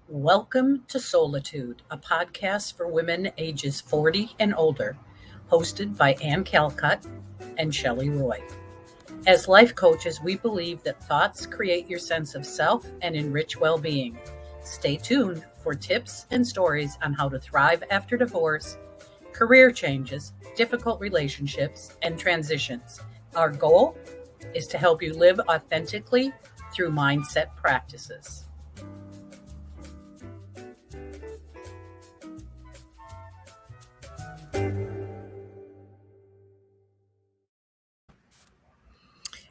Welcome to Solitude, a podcast for women ages 40 and older, hosted by Ann Calcutt and Shelley Roy. As life coaches, we believe that thoughts create your sense of self and enrich well being. Stay tuned for tips and stories on how to thrive after divorce, career changes, difficult relationships, and transitions. Our goal is to help you live authentically through mindset practices.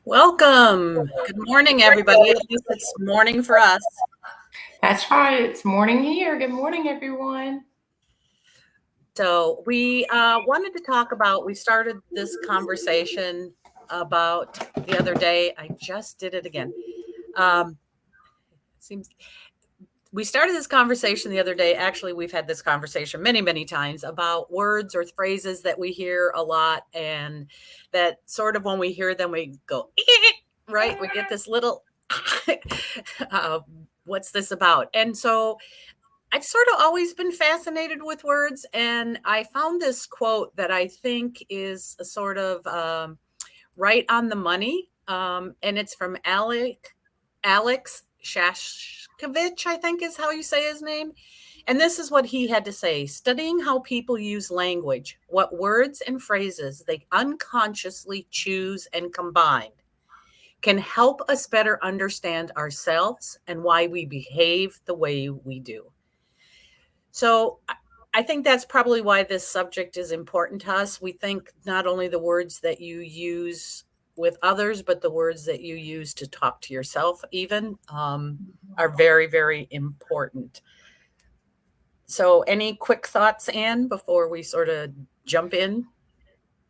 Welcome. Good morning, everybody. At least it's morning for us. That's right. It's morning here. Good morning, everyone. So we wanted to talk about, we started this conversation about the other day. I just did it again. We started this conversation the other day. Actually, we've had this conversation many, many times about words or phrases that we hear a lot, and that sort of when we hear them, we go, right? We get this little, what's this about? And so I've sort of always been fascinated with words, and I found this quote that I think is a sort of right on the money, and it's from Alex Shashkovich, I think is how you say his name. And this is what he had to say: studying how people use language, what words and phrases they unconsciously choose and combine, can help us better understand ourselves and why we behave the way we do. So I think that's probably why this subject is important to us. We think not only the words that you use with others, but the words that you use to talk to yourself even are very, very important. So any quick thoughts, Anne, before we sort of jump in?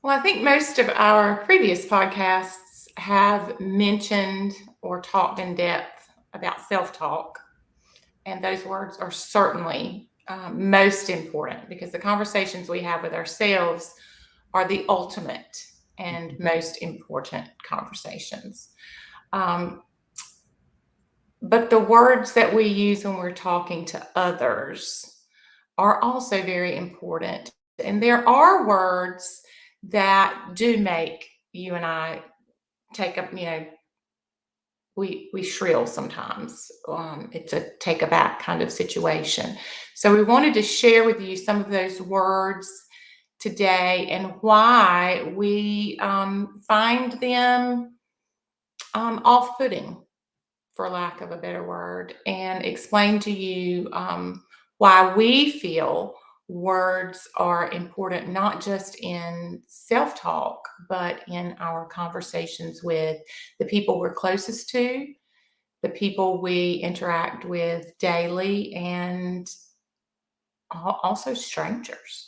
Well, I think most of our previous podcasts have mentioned or talked in depth about self-talk. And those words are certainly most important because the conversations we have with ourselves are the ultimate and most important conversations. But the words that we use when we're talking to others are also very important. And there are words that do make you and I take up, we shrill sometimes. It's a take aback kind of situation. So we wanted to share with you some of those words today and why we find them off-putting, for lack of a better word, and explain to you why we feel words are important, not just in self-talk, but in our conversations with the people we're closest to, the people we interact with daily, and also strangers.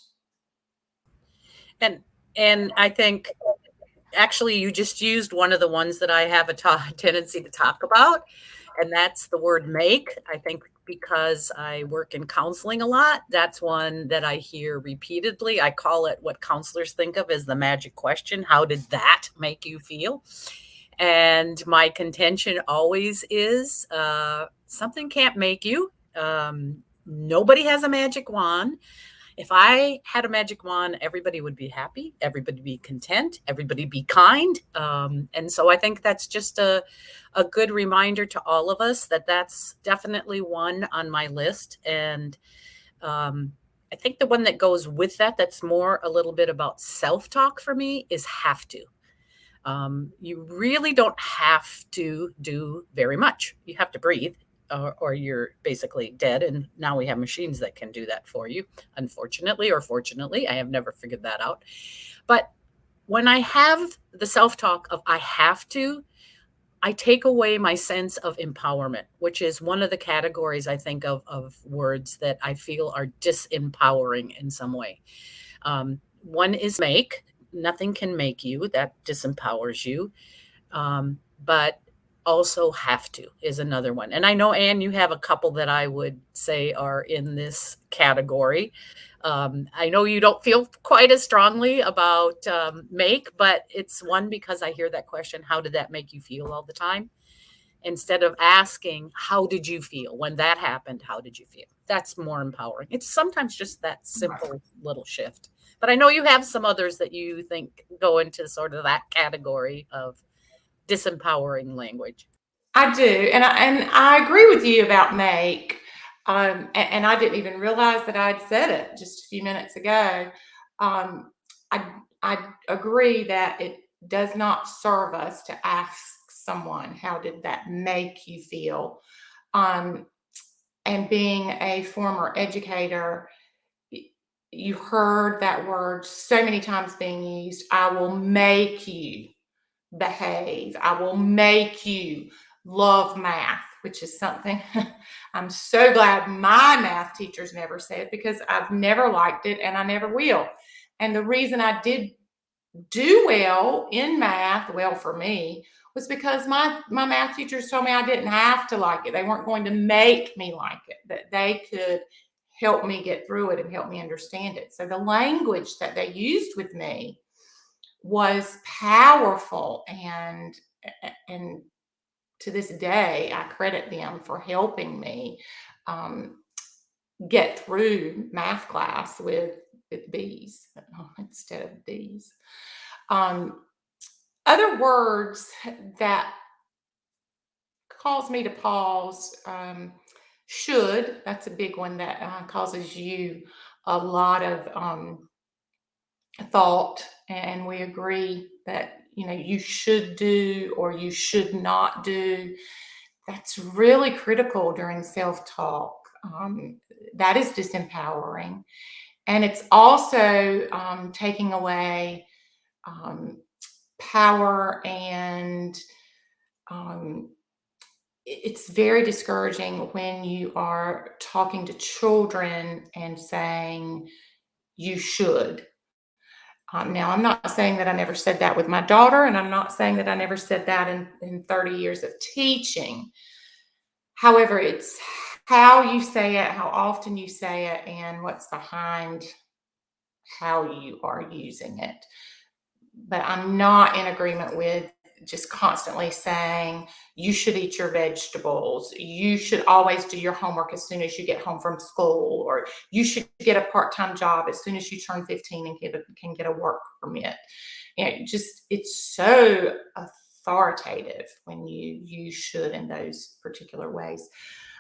And I think actually you just used one of the ones that I have a tendency to talk about, and that's the word make. I think because I work in counseling a lot, that's one that I hear repeatedly. I call it what counselors think of as the magic question. How did that make you feel? And my contention always is something can't make you. Nobody has a magic wand. If I had a magic wand, everybody would be happy, everybody be content, everybody be kind. And so I think that's just a good reminder to all of us that that's definitely one on my list. And I think the one that goes with that, that's more a little bit about self-talk for me, is have to. You really don't have to do very much. You have to breathe, or you're basically dead. And now we have machines that can do that for you, unfortunately or fortunately. I have never figured that out. But when I have the self talk of I have to, I take away my sense of empowerment, which is one of the categories I think of words that I feel are disempowering in some way. One is make. Nothing can make you. That disempowers you. But also have to is another one. And I know, Anne, you have a couple that I would say are in this category. I know you don't feel quite as strongly about make, but it's one because I hear that question, how did that make you feel all the time? instead of asking, how did you feel when that happened? How did you feel? That's more empowering. It's sometimes just that simple little shift. But I know you have some others that you think go into sort of that category of disempowering language. I do, and I agree with you about make. And I didn't even realize that I'd said it just a few minutes ago. Um, I agree that it does not serve us to ask someone, "How did that make you feel?" Um, and being a former educator, you heard that word so many times being used. I will make you behave. I will make you love math, which is something I'm so glad my math teachers never said, because I've never liked it and I never will. And the reason I did do well in math, well for me, was because my math teachers told me I didn't have to like it. They weren't going to make me like it, that they could help me get through it and help me understand it. So the language that they used with me was powerful, and to this day I credit them for helping me um, get through math class with B's instead of D's. um, Other words that cause me to pause, should, that's a big one that causes you a lot of thought, and we agree that you should do or you should not do. That's really critical during self-talk. That is disempowering, and it's also taking away um, power, and um, it's very discouraging when you are talking to children and saying you should. Now, I'm not saying that I never said that with my daughter, and I'm not saying that I never said that in 30 years of teaching. However, it's how you say it, how often you say it, and what's behind how you are using it. But I'm not in agreement with just constantly saying you should eat your vegetables, you should always do your homework as soon as you get home from school, or you should get a part-time job as soon as you turn 15 and can get a work permit. It's so authoritative when you should in those particular ways.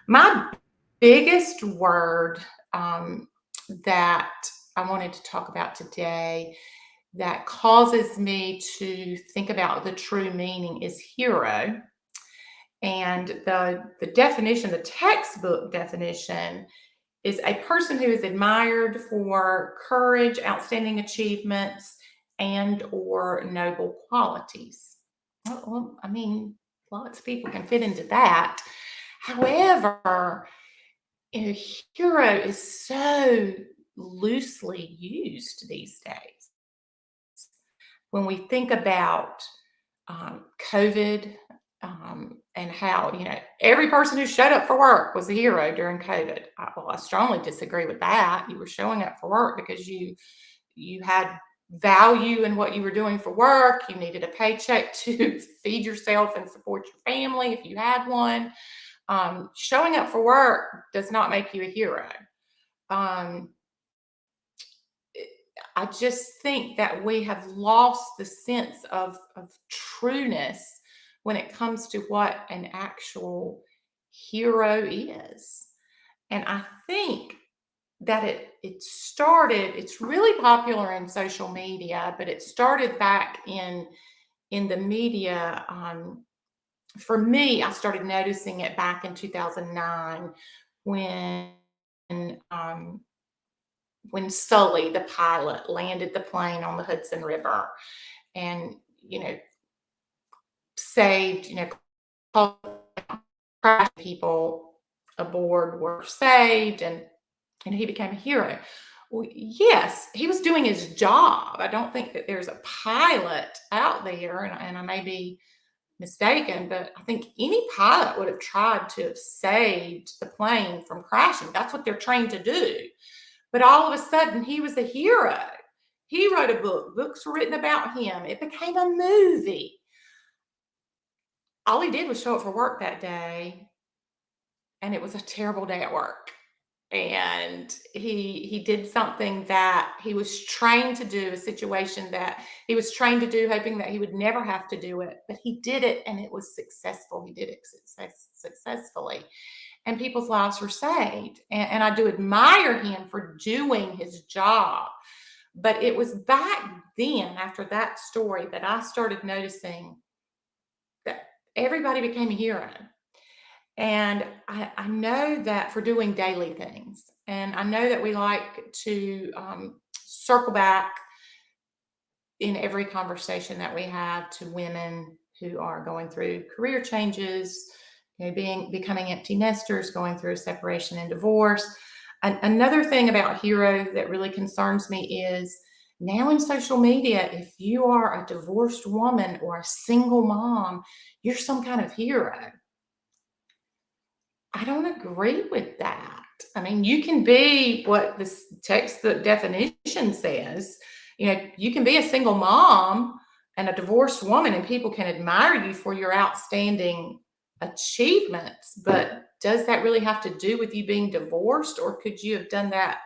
My biggest word that I wanted to talk about today that causes me to think about the true meaning is hero. And the definition, the textbook definition, is a person who is admired for courage, outstanding achievements, and or noble qualities. Well, I mean, lots of people can fit into that. However, hero is so loosely used these days. When we think about COVID, and how every person who showed up for work was a hero during COVID. I strongly disagree with that. You were showing up for work because you had value in what you were doing for work. You needed a paycheck to feed yourself and support your family if you had one. Showing up for work does not make you a hero. Um, I just think that we have lost the sense of trueness when it comes to what an actual hero is. And I think that it's really popular in social media, but it started back in the media. For me, I started noticing it back in 2009 when um, when Sully, the pilot, landed the plane on the Hudson River and, saved, people aboard were saved, and he became a hero. Well, yes, he was doing his job. I don't think that there's a pilot out there, and I may be mistaken, but I think any pilot would have tried to have saved the plane from crashing. That's what they're trained to do. But all of a sudden, he was a hero. He wrote a book. Books were written about him. It became a movie. all he did was show up for work that day, and it was a terrible day at work. And he did something that he was trained to do, a situation that he was trained to do, hoping that he would never have to do it, but he did it and it was successful. He did it successfully, and people's lives were saved. And I do admire him for doing his job. But it was back then, after that story, that I started noticing that everybody became a hero. And I know that for doing daily things. And I know that we like to circle back in every conversation that we have to women who are going through career changes, becoming empty nesters, going through a separation and divorce. Another thing about hero that really concerns me is now in social media, if you are a divorced woman or a single mom, you're some kind of hero. I don't agree with that. I mean, you can be what this textbook definition says. You can be a single mom and a divorced woman, and people can admire you for your outstanding achievements. But does that really have to do with you being divorced, or could you have done that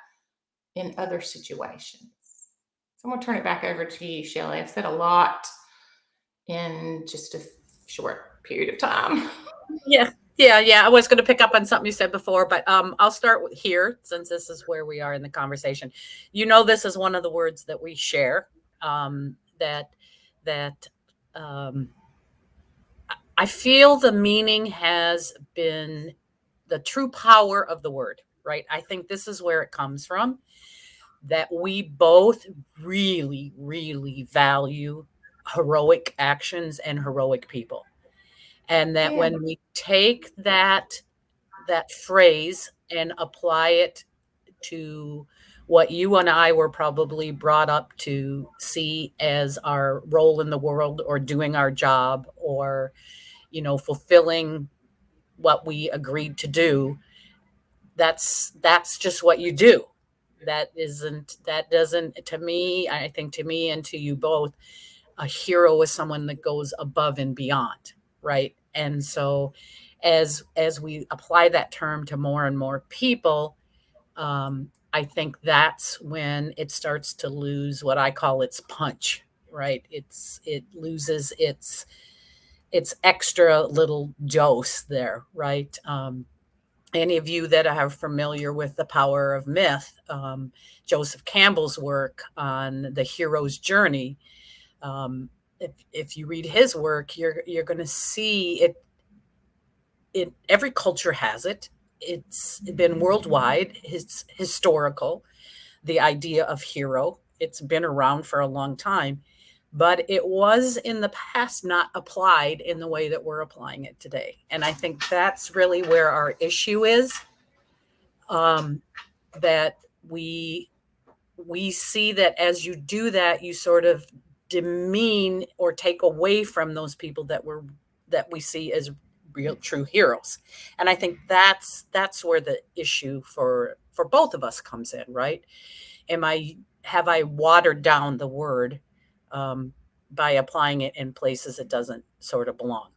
in other situations? So I'm going to turn it back over to you, Shelley. I've said a lot in just a short period of time. Yeah. Yeah, yeah. I was going to pick up on something you said before, but I'll start here since this is where we are in the conversation. This is one of the words that we share. That I feel the meaning has been the true power of the word, right? I think this is where it comes from. That we both really, really value heroic actions and heroic people, and that Yeah. when we take that phrase and apply it to what you and I were probably brought up to see as our role in the world, or doing our job, or fulfilling what we agreed to do, that's just what you do. That doesn't, to me, I think, to me and to you both, a hero is someone that goes above and beyond, right? And so as we apply that term to more and more people, I think that's when it starts to lose what I call its punch, right? It loses its extra little dose there, right? Any of you that are familiar with The Power of Myth, Joseph Campbell's work on the hero's journey, if you read his work, you're going to see it. Every culture has it. It's been worldwide. It's historical. The idea of hero. It's been around for a long time, but it was in the past not applied in the way that we're applying it today. And I think that's really where our issue is. Um, that we see that as you do that, you sort of demean or take away from those people that we see as real true heroes. And I think that's where the issue for both of us comes in, right? Am I Have I watered down the word, by applying it in places it doesn't sort of belong?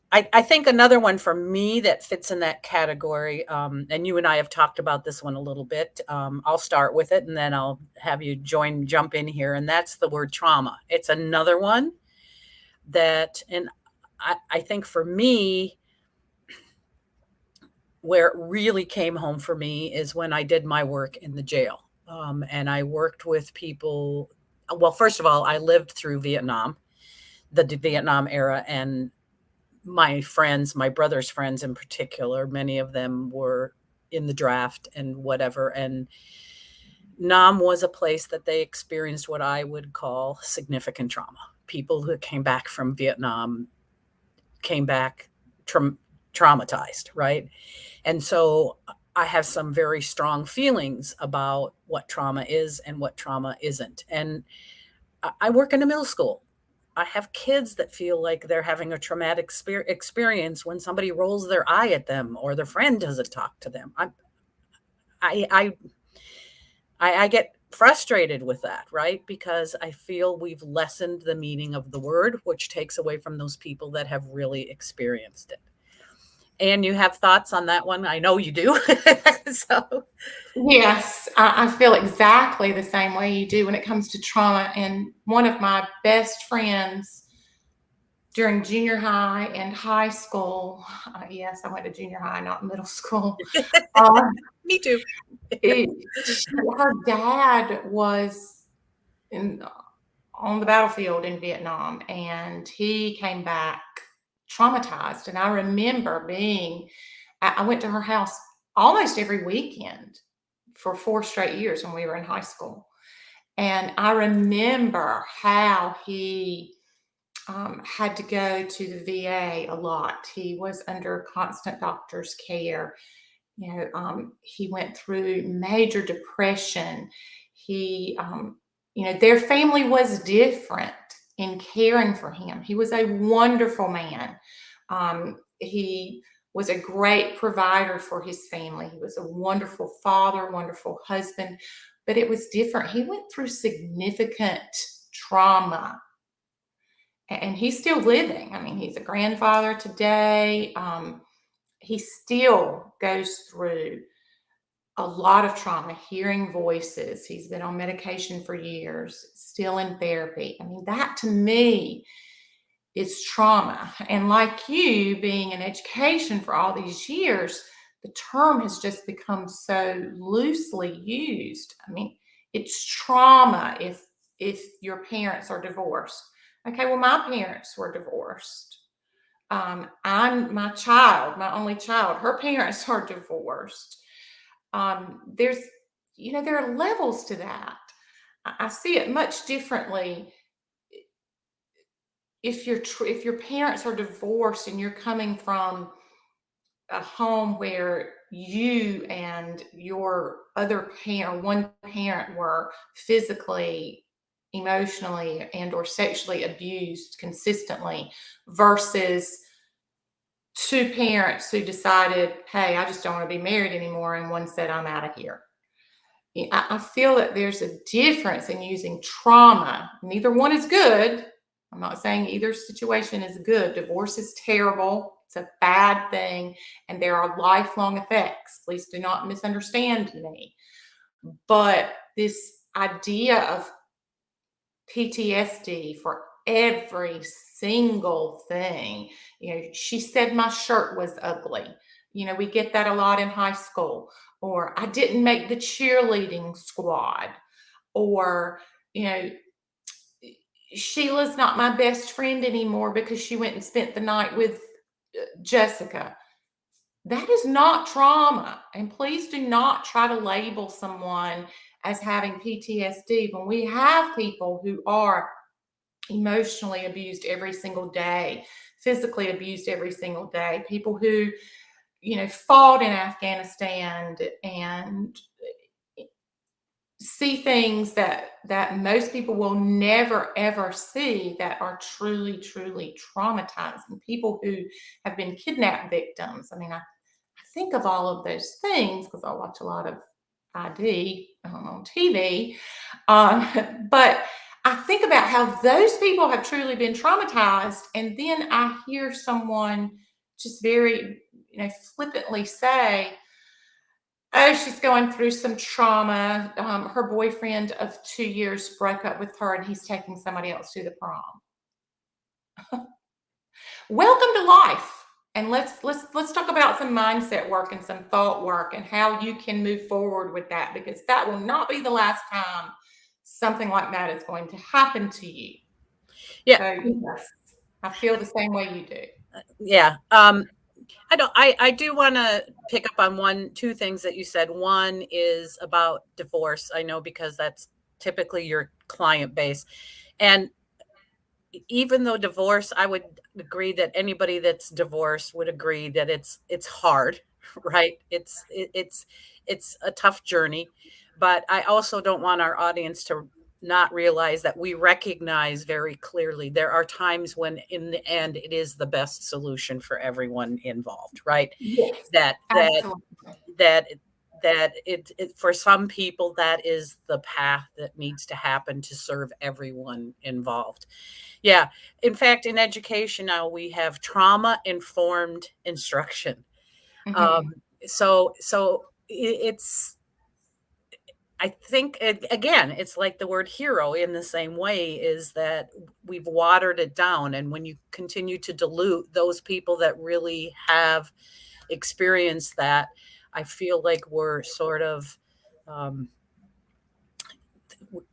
I think another one for me that fits in that category, and you and I have talked about this one a little bit. I'll start with it, and then I'll have you jump in here. And that's the word trauma. It's another one and I think for me, where it really came home for me is when I did my work in the jail, and I worked with people. Well, first of all, I lived through Vietnam, the Vietnam era, and my brother's friends in particular, many of them were in the draft and whatever. And Nam was a place that they experienced what I would call significant trauma. People who came back from Vietnam came back traumatized, right? And so I have some very strong feelings about what trauma is and what trauma isn't. And I work in a middle school. I have kids that feel like they're having a traumatic experience when somebody rolls their eye at them or their friend doesn't talk to them. I I I get frustrated with that, right? Because I feel we've lessened the meaning of the word, which takes away from those people that have really experienced it. And you have thoughts on that one? I know you do. So, Yes, I feel exactly the same way you do when it comes to trauma. And one of my best friends during junior high and high school, yes, I went to junior high, not middle school. Uh, me too. her dad was in, on the battlefield in Vietnam, and he came back traumatized. And I remember I went to her house almost every weekend for 4 straight years when we were in high school. And I remember how he had to go to the VA a lot. He was under constant doctor's care. He went through major depression. Their family was different in caring for him. He was a wonderful man. He was a great provider for his family. He was a wonderful father, wonderful husband, but it was different. He went through significant trauma, and he's still living. I mean, he's a grandfather today. He still goes through a lot of trauma, hearing voices. He's been on medication for years, still in therapy. I mean, that to me is trauma. And like you being in education for all these years, the term has just become so loosely used. I mean, it's trauma if your parents are divorced. Okay, well, my parents were divorced. I'm my only child. Her parents are divorced. There's, there are levels to that. I see it much differently. If your parents are divorced and you're coming from a home where you and your other parent, one parent, were physically, emotionally, and or sexually abused consistently, versus two parents who decided, hey, I just don't want to be married anymore, and one said, I'm out of here. I feel that there's a difference in using trauma. Neither one is good. I'm not saying either situation is good. Divorce is terrible. It's a bad thing, and there are lifelong effects. Please do not misunderstand me. But this idea of PTSD for every single thing, she said my shirt was ugly. We get that a lot in high school. Or I didn't make the cheerleading squad. Or, you know, Sheila's not my best friend anymore because she went and spent the night with Jessica. That is not trauma. And please do not try to label someone as having PTSD when we have people who are emotionally abused every single day, physically abused every single day, people who, fought in Afghanistan and see things that most people will never ever see, that are truly truly traumatizing, people who have been kidnapped victims. I mean, I think of all of those things because I watch a lot of ID on TV. But I think about how those people have truly been traumatized, and then I hear someone just very, flippantly say, oh, she's going through some trauma. Her boyfriend of 2 years broke up with her, and he's taking somebody else to the prom. Welcome to life. And let's talk about some mindset work and some thought work and how you can move forward with that, because that will not be the last time something like that is going to happen to you. Yeah. So yes, I feel the same way you do. Yeah. I do want to pick up on two things that you said. One is about divorce. I know because that's typically your client base. And even though divorce, I would agree that anybody that's divorced would agree that it's hard, right? It's a tough journey, but I also don't want our audience to not realize that we recognize very clearly there are times when in the end it is the best solution for everyone involved, right? Yes, that that absolutely. that that for some people that is the path that needs to happen to serve everyone involved. Yeah. In fact, in education now we have trauma informed instruction. Mhm. Um, it's, I think again, it's like the word hero in the same way is that we've watered it down. And when you continue to dilute those people that really have experienced that, I feel like we're sort of, um,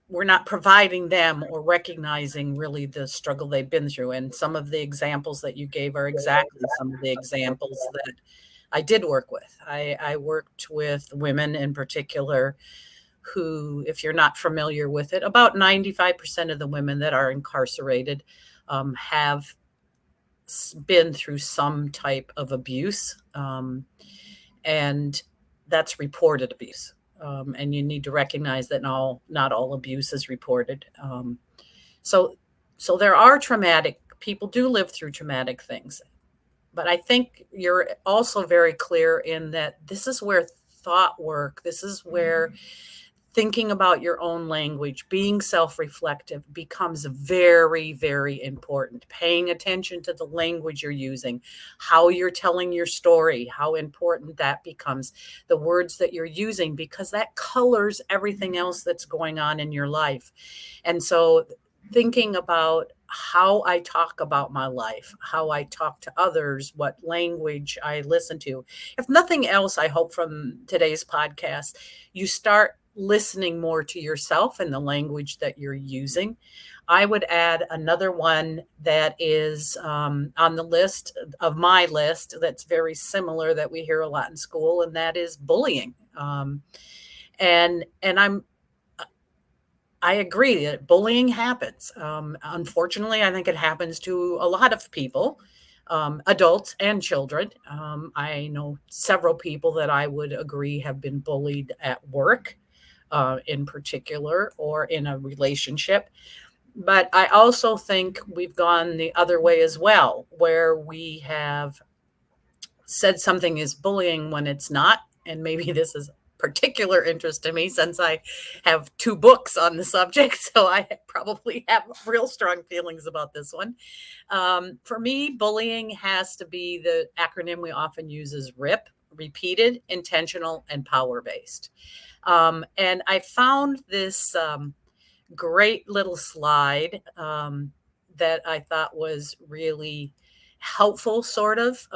we're not providing them or recognizing really the struggle they've been through. And some of the examples that you gave are exactly some of the examples that I did work with. I worked with women in particular who, if you're not familiar with it, about 95% of the women that are incarcerated have been through some type of abuse. And that's reported abuse. And you need to recognize that not all abuse is reported. So, so there are traumatic people do live through traumatic things, but I think you're also very clear in that this is where thought work, this is where thinking about your own language, being self reflective becomes very, very important. Paying attention to the language you're using, how you're telling your story, how important that becomes, the words that you're using, because that colors everything else that's going on in your life. And so, thinking about how I talk about my life, how I talk to others, what language I listen to. If nothing else, I hope from today's podcast, you start listening more to yourself and the language that you're using. I would add another one that is on the list of my list that's very similar that we hear a lot in school, and that is bullying. And I agree that bullying happens. Unfortunately, I think it happens to a lot of people, adults and children. I know several people that I would agree have been bullied at work, in particular, or in a relationship. But I also think we've gone the other way as well, where we have said something is bullying when it's not. And maybe this is particular interest to me since I have two books on the subject. So I probably have real strong feelings about this one. For me, bullying has to be the acronym we often use is RIP, repeated, intentional, and power based. And I found this great little slide that I thought was really helpful, sort of,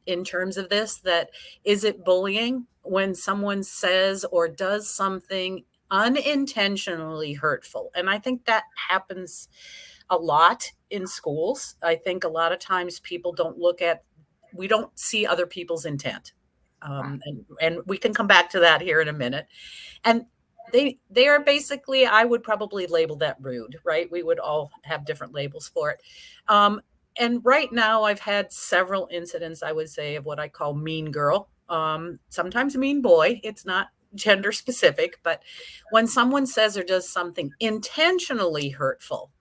in terms of this. That is it bullying when someone says or does something unintentionally hurtful? And I think that happens a lot in schools. I think a lot of times people don't look at, we don't see other people's intent. Right. And we can come back to that here in a minute. And they are basically, I would probably label that rude, right? We would all have different labels for it. Um, and right now, I've had several incidents, I would say, of what I call mean girl, sometimes mean boy. It's not gender specific, but when someone says or does something intentionally hurtful,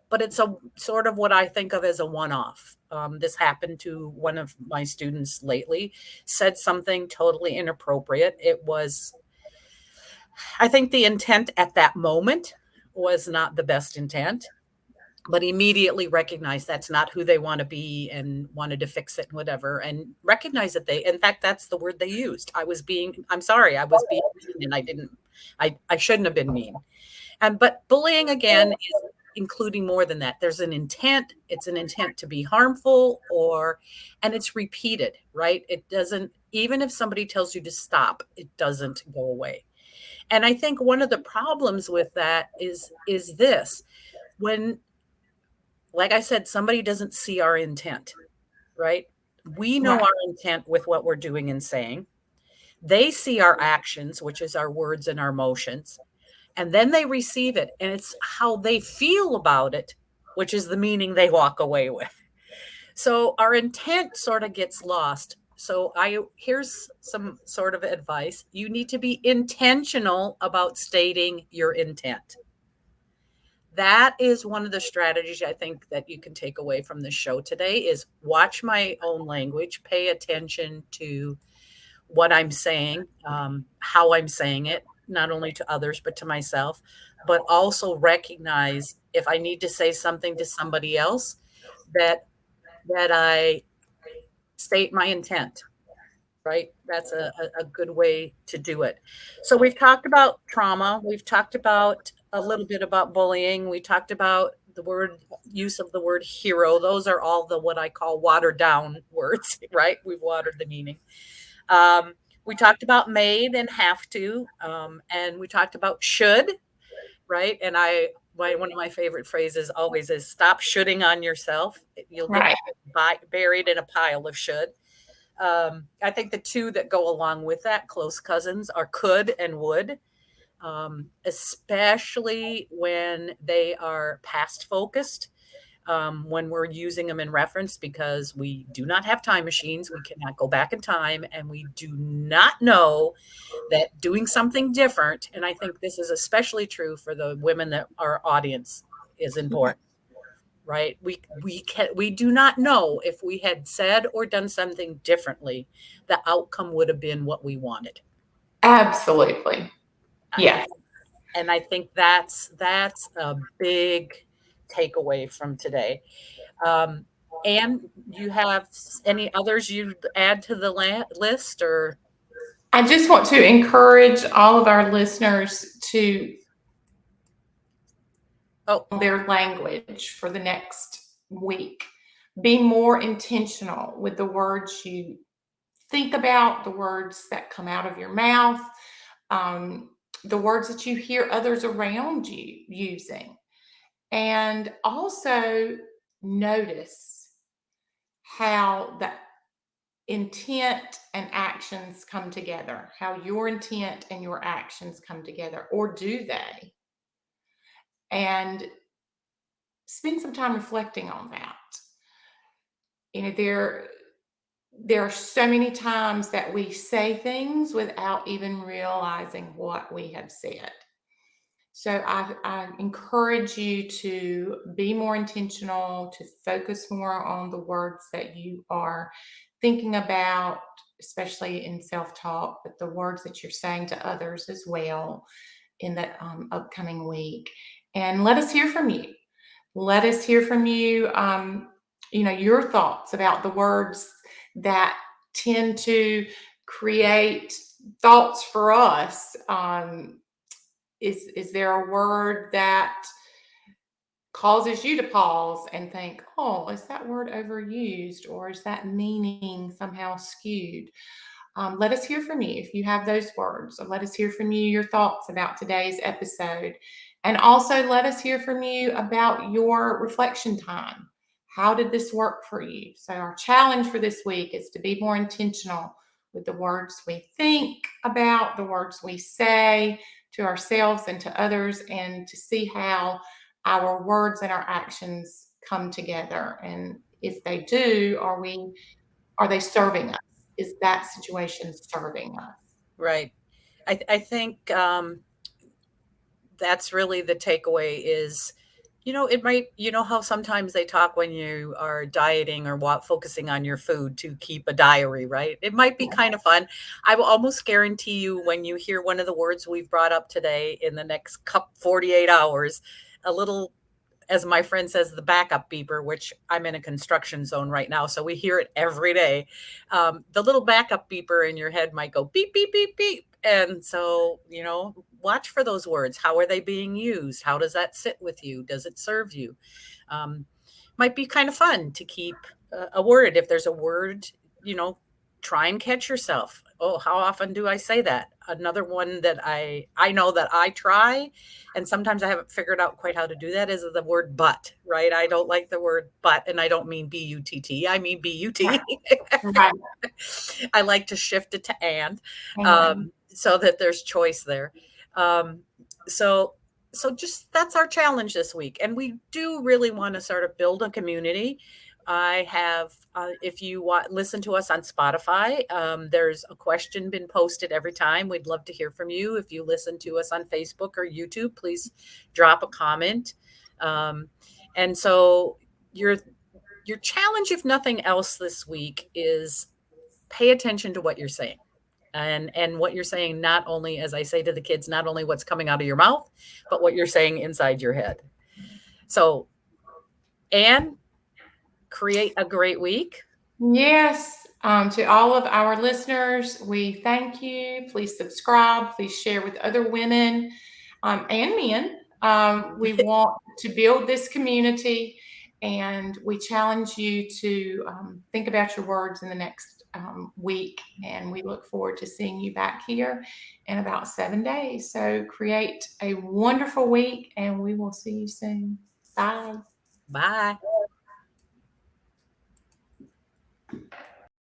but it's a sort of what I think of as a one off. This happened to one of my students lately, said something totally inappropriate. It was, I think the intent at that moment was not the best intent, but immediately recognized that's not who they want to be and wanted to fix it and whatever, and recognize that they, in fact, that's the word they used. I'm sorry, I was being mean and I shouldn't have been mean. And, but bullying again is including more than that. There's an intent, it's an intent to be harmful and it's repeated, right? It doesn't, even if somebody tells you to stop, it doesn't go away. And I think one of the problems with that is this. When, like I said, somebody doesn't see our intent, right? We know Right. our intent with what we're doing and saying. They see our actions, which is our words and our motions, and then they receive it, and it's how they feel about it, which is the meaning they walk away with. So our intent sort of gets lost. So I here's some sort of advice. You need to be intentional about stating your intent. That is one of the strategies I think that you can take away from the show today is watch my own language, pay attention to what I'm saying, how I'm saying it, not only to others, but to myself, but also recognize if I need to say something to somebody else that I state my intent, right? That's a good way to do it. So we've talked about trauma. We've talked about a little bit about bullying. We talked about the word use of the word hero. Those are all the what I call watered down words, right? We've watered the meaning. Um, we talked about made and have to, and we talked about should, right? And one of my favorite phrases always is stop shoulding on yourself. You'll get Right. buried in a pile of should. I think the two that go along with that, close cousins, are could and would, especially when they are past focused, when we're using them in reference, because we do not have time machines. We cannot go back in time, and we do not know that doing something different, and I think this is especially true for the women that our audience is important, right? We do not know if we had said or done something differently, the outcome would have been what we wanted. Absolutely. I, Yes. and I think that's a big takeaway from today. Um, and you have any others you'd add to the list or? I just want to encourage all of our listeners to Oh, their language for the next week. Be more intentional with the words you think about, the words that come out of your mouth, um, the words that you hear others around you using. And also notice how the intent and actions come together, how your intent and your actions come together, or do they? And spend some time reflecting on that. You know, there are so many times that we say things without even realizing what we have said. So I encourage you to be more intentional, to focus more on the words that you are thinking about, especially in self talk, but the words that you're saying to others as well in the upcoming week. And let us hear from you. Let us hear from you. You know, your thoughts about the words that tend to create thoughts for us. Is there a word that causes you to pause and think, oh, is that word overused, or is that meaning somehow skewed? Let us hear from you if you have those words. Or let us hear from you your thoughts about today's episode. And also let us hear from you about your reflection time. How did this work for you? So, our challenge for this week is to be more intentional with the words we think about, the words we say to ourselves and to others, and to see how our words and our actions come together. And if they do, are they serving us? Is that situation serving us? right. I think that's really the takeaway is, it might, how sometimes they talk when you are dieting or focusing on your food to keep a diary, right? It might be kind of fun. I will almost guarantee you when you hear one of the words we've brought up today in the next 48 hours, a little, as my friend says, the backup beeper, which I'm in a construction zone right now, so we hear it every day. The little backup beeper in your head might go beep, beep, beep, beep. And so, watch for those words. How are they being used? How does that sit with you? Does it serve you? Um, might be kind of fun to keep a word. If there's a word, you know, try and catch yourself. Oh, how often do I say that? Another one that I know that I try, and sometimes I haven't figured out quite how to do that, is the word but, right? I don't like the word but, and I don't mean butt, I mean Right. but. Right. I like to shift it to and, Amen. so that there's choice there. Um, so just that's our challenge this week, and we do really want to sort of build a community. I have, if you listen to us on Spotify, there's a question been posted every time. We'd love to hear from you. If you listen to us on Facebook or YouTube, please drop a comment. Um, and so your challenge, if nothing else, this week is pay attention to what you're saying. And what you're saying, not only, as I say to the kids, not only what's coming out of your mouth, but what you're saying inside your head. So, Anne, create a great week. Yes, to all of our listeners, we thank you. Please subscribe. Please share with other women and men. We want to build this community, and we challenge you to think about your words in the next week. And we look forward to seeing you back here in about 7 days. So create a wonderful week, and we will see you soon. Bye. Bye.